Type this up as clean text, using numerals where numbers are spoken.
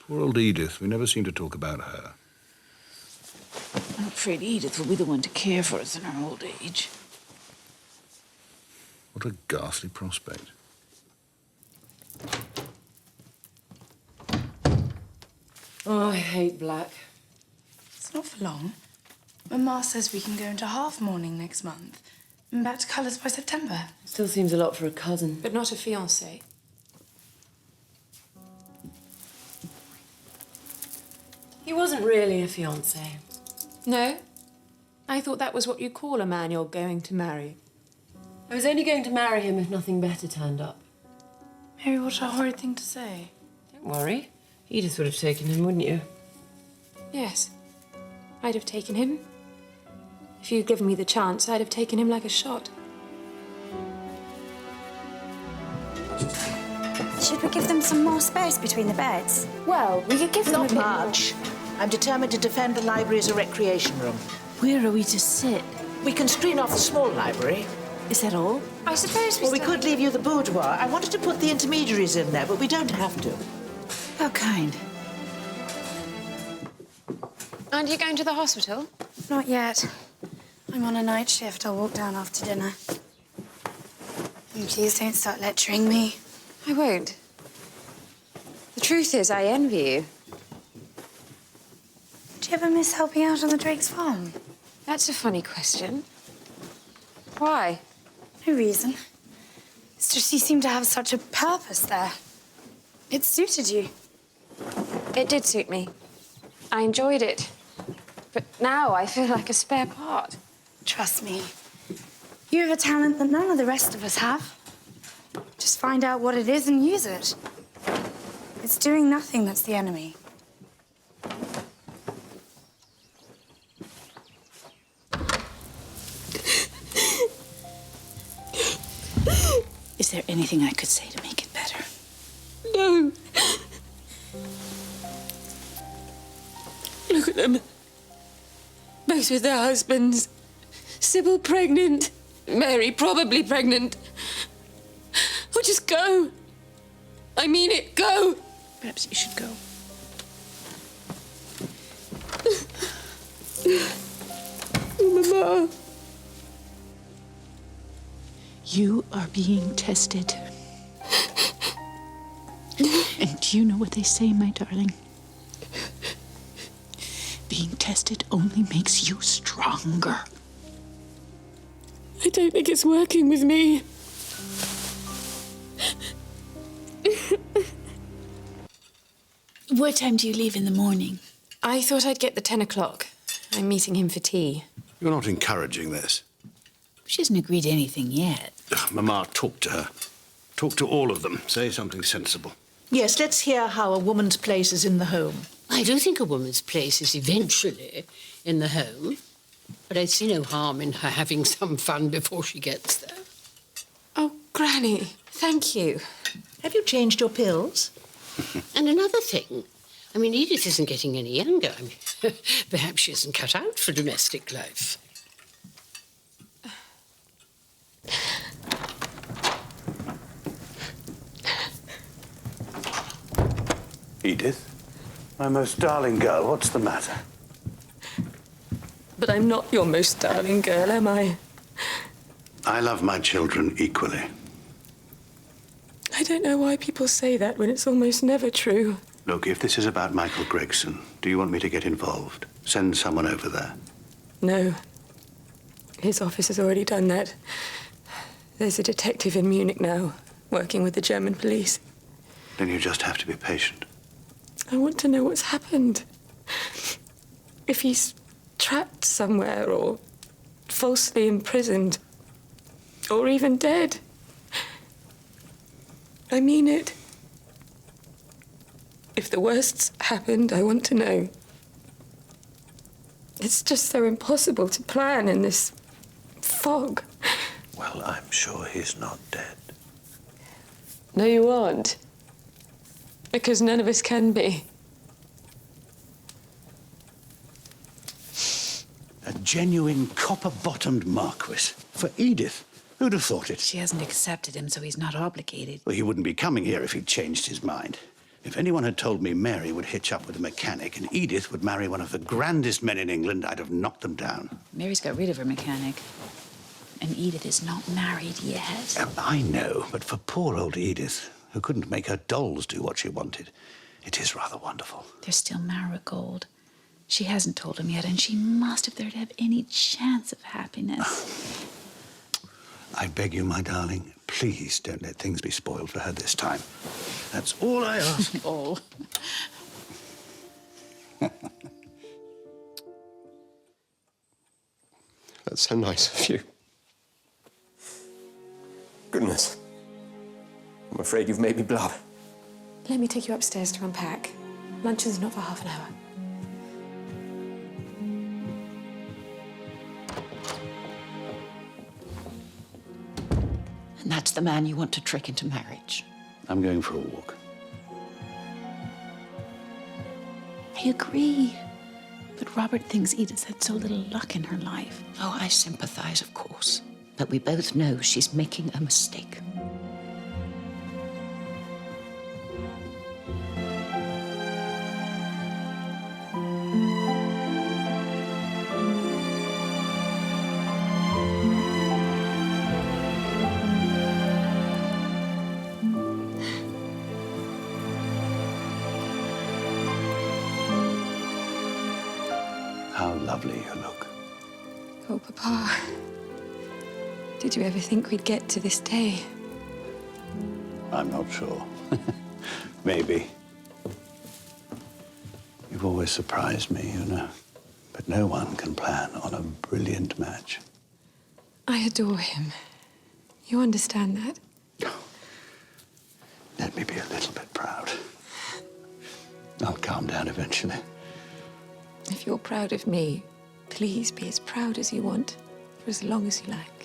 Poor old Edith. We never seem to talk about her. I'm afraid Edith will be the one to care for us in our old age. What a ghastly prospect. Oh, I hate black. It's not for long. Mamma says we can go into half mourning next month and back to colours by September. Still seems a lot for a cousin. But not a fiancé. He wasn't really a fiancé. No? I thought that was what you call a man you're going to marry. I was only going to marry him if nothing better turned up. Mary, what a horrid thing to say. Don't worry. Edith would have taken him, wouldn't you? Yes. I'd have taken him. If you'd given me the chance, I'd have taken him like a shot. Should we give them some more space between the beds? Well, we could give them Not much. I'm determined to defend the library as a recreation room. Where are we to sit? We can screen off the small library. Is that all? I suppose Or we could leave you the boudoir. I wanted to put the intermediaries in there, but we don't have to. How kind. Aren't you going to the hospital? Not yet. I'm on a night shift. I'll walk down after dinner. And please don't start lecturing me. I won't. The truth is, I envy you. Do you ever miss helping out on the Drake's farm? That's a funny question. Why? No reason. It's just you seem to have such a purpose there. It suited you. It did suit me. I enjoyed it. But now I feel like a spare part. Trust me. You have a talent that none of the rest of us have. Just find out what it is and use it. It's doing nothing that's the enemy. Is there anything I could say to make it better? No. Look at them. Both with their husbands. Sybil pregnant. Mary probably pregnant. Oh, just go. I mean it, go. Perhaps you should go. Mama. You are being tested. And do you know what they say, my darling? Being tested only makes you stronger. I don't think it's working with me. What time do you leave in the morning? I thought I'd get the 10 o'clock. I'm meeting him for tea. You're not encouraging this. She hasn't agreed to anything yet. Mamma, talk to her. Talk to all of them. Say something sensible. Yes, let's hear how a woman's place is in the home. I do think a woman's place is eventually in the home, but I see no harm in her having some fun before she gets there. Oh, Granny, thank you. Have you changed your pills? And another thing, I mean, Edith isn't getting any younger. I mean, perhaps she isn't cut out for domestic life. Edith, my most darling girl, what's the matter? But I'm not your most darling girl, am I? I love my children equally. I don't know why people say that when it's almost never true. Look, if this is about Michael Gregson, do you want me to get involved? Send someone over there. No. His office has already done that. There's a detective in Munich now, working with the German police. Then you just have to be patient. I want to know what's happened. If he's trapped somewhere or falsely imprisoned or even dead. I mean it. If the worst's happened, I want to know. It's just so impossible to plan in this fog. Well, I'm sure he's not dead. No, you aren't. Because none of us can be. A genuine copper-bottomed marquis. For Edith. Who'd have thought it? She hasn't accepted him, so he's not obligated. Well, he wouldn't be coming here if he'd changed his mind. If anyone had told me Mary would hitch up with a mechanic and Edith would marry one of the grandest men in England, I'd have knocked them down. Mary's got rid of her mechanic. And Edith is not married yet. I know, but for poor old Edith, who couldn't make her dolls do what she wanted, it is rather wonderful. There's still Marigold. She hasn't told him yet, and she must if they're to have any chance of happiness. I beg you, my darling, please don't let things be spoiled for her this time. That's all I ask. All. That's so nice of you. Goodness. I'm afraid you've made me blub. Let me take you upstairs to unpack. Lunch is not for half an hour. And that's the man you want to trick into marriage. I'm going for a walk. I agree. But Robert thinks Edith's had so little luck in her life. Oh, I sympathize, of course. But we both know she's making a mistake. How lovely you look. Oh, Papa. Did you ever think we'd get to this day? I'm not sure. Maybe. You've always surprised me, you know. But no one can plan on a brilliant match. I adore him. You understand that? Let me be a little bit proud. I'll calm down eventually. If you're proud of me, please be as proud as you want for as long as you like.